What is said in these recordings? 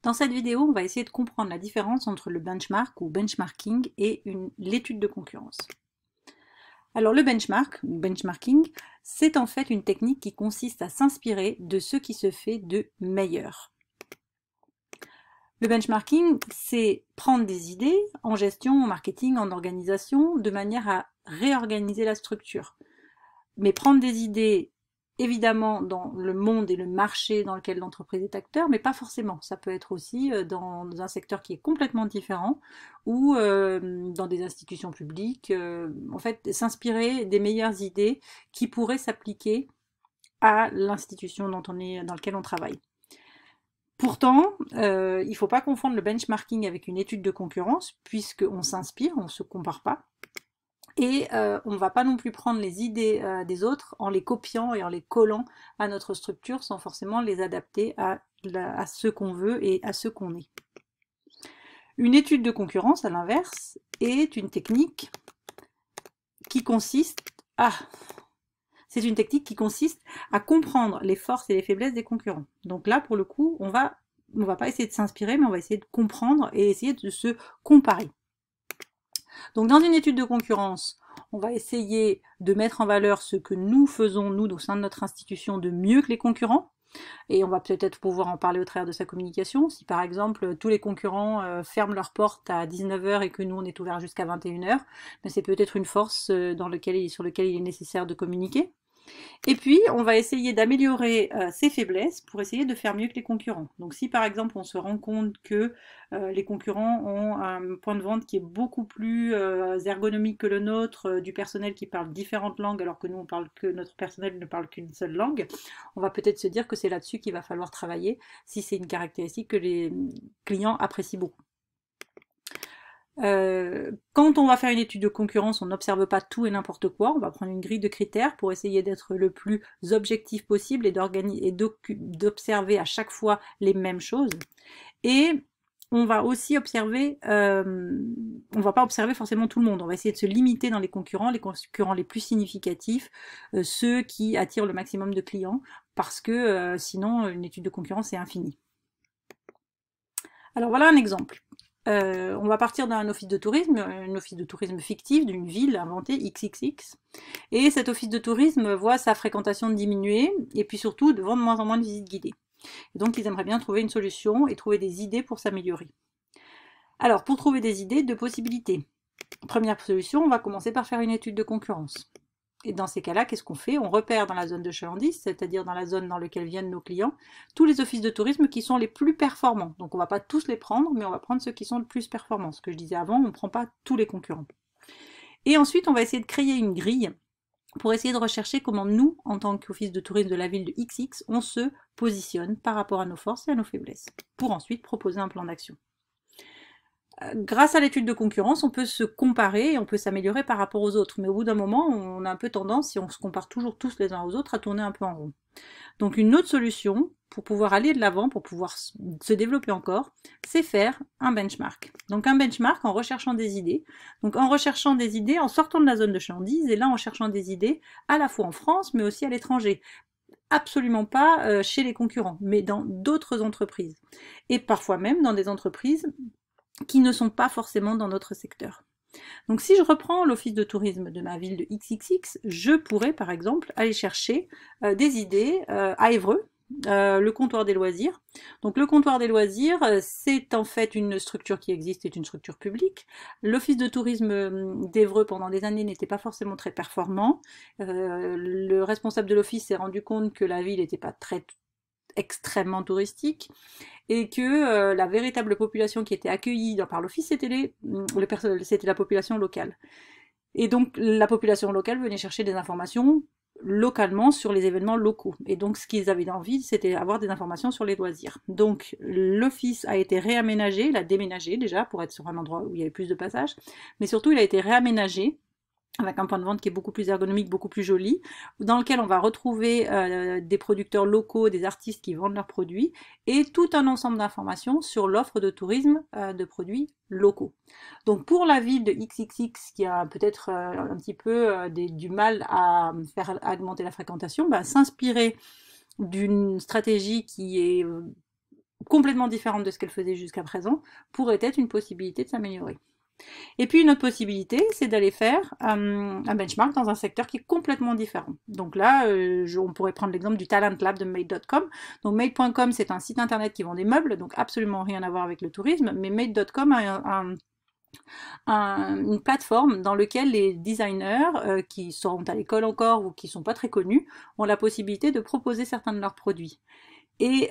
Dans cette vidéo, on va essayer de comprendre la différence entre le benchmark ou benchmarking et l'étude de concurrence. Alors le benchmark, ou benchmarking, c'est en fait une technique qui consiste à s'inspirer de ce qui se fait de meilleur. Le benchmarking, c'est prendre des idées en gestion, en marketing, en organisation, de manière à réorganiser la structure. Mais prendre des idées, évidemment, dans le monde et le marché dans lequel l'entreprise est acteur, mais pas forcément. Ça peut être aussi dans un secteur qui est complètement différent ou dans des institutions publiques. En fait, s'inspirer des meilleures idées qui pourraient s'appliquer à l'institution dans laquelle on travaille. Pourtant, il ne faut pas confondre le benchmarking avec une étude de concurrence, puisqu'on s'inspire, on ne se compare pas. Et on ne va pas non plus prendre les idées des autres en les copiant et en les collant à notre structure sans forcément les adapter à ce qu'on veut et à ce qu'on est. Une étude de concurrence, à l'inverse, est une technique qui consiste à... C'est une technique qui consiste à comprendre les forces et les faiblesses des concurrents. Donc là, pour le coup, on va pas essayer de s'inspirer, mais on va essayer de comprendre et essayer de se comparer. Donc dans une étude de concurrence, on va essayer de mettre en valeur ce que nous faisons, nous, au sein de notre institution, de mieux que les concurrents. Et on va peut-être pouvoir en parler au travers de sa communication. Si par exemple, tous les concurrents ferment leurs portes à 19 h et que nous, on est ouvert jusqu'à 21 h, c'est peut-être une force sur laquelle il est nécessaire de communiquer. Et puis, on va essayer d'améliorer ses faiblesses pour essayer de faire mieux que les concurrents. Donc si par exemple on se rend compte que les concurrents ont un point de vente qui est beaucoup plus ergonomique que le nôtre, du personnel qui parle différentes langues alors que nous notre personnel ne parle qu'une seule langue, on va peut-être se dire que c'est là-dessus qu'il va falloir travailler si c'est une caractéristique que les clients apprécient beaucoup. Quand on va faire une étude de concurrence, on n'observe pas tout et n'importe quoi, on va prendre une grille de critères pour essayer d'être le plus objectif possible et d'observer à chaque fois les mêmes choses. Et on va aussi observer, on va pas observer forcément tout le monde, on va essayer de se limiter dans les concurrents les plus significatifs, ceux qui attirent le maximum de clients, parce que sinon une étude de concurrence est infinie. Alors voilà un exemple. On va partir d'un office de tourisme, un office de tourisme fictif d'une ville inventée XXX. Et cet office de tourisme voit sa fréquentation diminuer et puis surtout de vendre de moins en moins de visites guidées. Et donc ils aimeraient bien trouver une solution et trouver des idées pour s'améliorer. Alors pour trouver des idées, deux possibilités. Première solution, on va commencer par faire une étude de concurrence. Et dans ces cas-là, qu'est-ce qu'on fait? On repère dans la zone de chalandise, c'est-à-dire dans la zone dans laquelle viennent nos clients, tous les offices de tourisme qui sont les plus performants. Donc on ne va pas tous les prendre, mais on va prendre ceux qui sont le plus performants. Ce que je disais avant, on ne prend pas tous les concurrents. Et ensuite, on va essayer de créer une grille pour essayer de rechercher comment nous, en tant qu'office de tourisme de la ville de XX, on se positionne par rapport à nos forces et à nos faiblesses, pour ensuite proposer un plan d'action. Grâce à l'étude de concurrence, on peut se comparer et on peut s'améliorer par rapport aux autres. Mais au bout d'un moment, on a un peu tendance, si on se compare toujours tous les uns aux autres, à tourner un peu en rond. Donc une autre solution pour pouvoir aller de l'avant, pour pouvoir se développer encore, c'est faire un benchmark. Donc un benchmark en recherchant des idées. Donc en recherchant des idées, en sortant de la zone de chalandise, et là en cherchant des idées à la fois en France, mais aussi à l'étranger. Absolument pas chez les concurrents, mais dans d'autres entreprises. Et parfois même dans des entreprises qui ne sont pas forcément dans notre secteur. Donc si je reprends l'office de tourisme de ma ville de XXX, je pourrais par exemple aller chercher des idées à Évreux, le comptoir des loisirs. Donc le comptoir des loisirs, c'est en fait une structure qui existe, c'est une structure publique. L'office de tourisme d'Évreux pendant des années n'était pas forcément très performant. Le responsable de l'office s'est rendu compte que la ville n'était pas extrêmement touristique et que la véritable population qui était accueillie par l'office, c'était la population locale. Et donc la population locale venait chercher des informations localement sur les événements locaux. Et donc ce qu'ils avaient envie, c'était avoir des informations sur les loisirs. Donc l'office a été réaménagé, il a déménagé déjà pour être sur un endroit où il y avait plus de passages, mais surtout il a été réaménagé avec un point de vente qui est beaucoup plus ergonomique, beaucoup plus joli, dans lequel on va retrouver des producteurs locaux, des artistes qui vendent leurs produits, et tout un ensemble d'informations sur l'offre de tourisme de produits locaux. Donc pour la ville de XXX, qui a peut-être un petit peu du mal à faire augmenter la fréquentation, s'inspirer d'une stratégie qui est complètement différente de ce qu'elle faisait jusqu'à présent, pourrait être une possibilité de s'améliorer. Et puis une autre possibilité, c'est d'aller faire un benchmark dans un secteur qui est complètement différent. Donc là, on pourrait prendre l'exemple du Talent Lab de Made.com. Donc Made.com, c'est un site internet qui vend des meubles, donc absolument rien à voir avec le tourisme, mais Made.com a une plateforme dans laquelle les designers qui sont à l'école encore ou qui sont pas très connus ont la possibilité de proposer certains de leurs produits. Et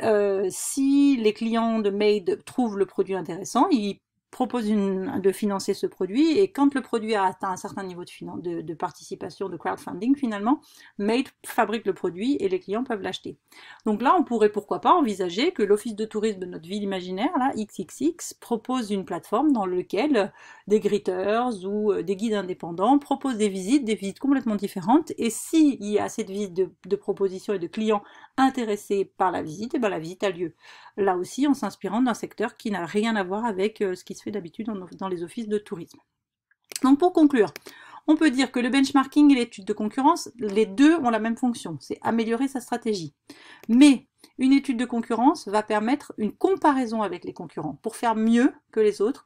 si les clients de Made trouvent le produit intéressant, ils proposent de financer ce produit, et quand le produit a atteint un certain niveau de participation, de crowdfunding finalement, Made fabrique le produit et les clients peuvent l'acheter. Donc là, on pourrait pourquoi pas envisager que l'office de tourisme de notre ville imaginaire, là, XXX, propose une plateforme dans laquelle des greeters ou des guides indépendants proposent des visites complètement différentes, et s'il y a assez de visites de propositions et de clients intéressés par la visite, et bien la visite a lieu. Là aussi, en s'inspirant d'un secteur qui n'a rien à voir avec ce qui se fait d'habitude dans les offices de tourisme. Donc pour conclure, on peut dire que le benchmarking et l'étude de concurrence, les deux ont la même fonction, c'est améliorer sa stratégie. Mais une étude de concurrence va permettre une comparaison avec les concurrents pour faire mieux que les autres,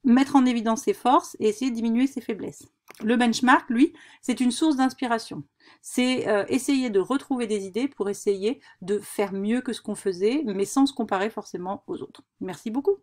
mettre en évidence ses forces et essayer de diminuer ses faiblesses. Le benchmark, lui, c'est une source d'inspiration. C'est essayer de retrouver des idées pour essayer de faire mieux que ce qu'on faisait, mais sans se comparer forcément aux autres. Merci beaucoup.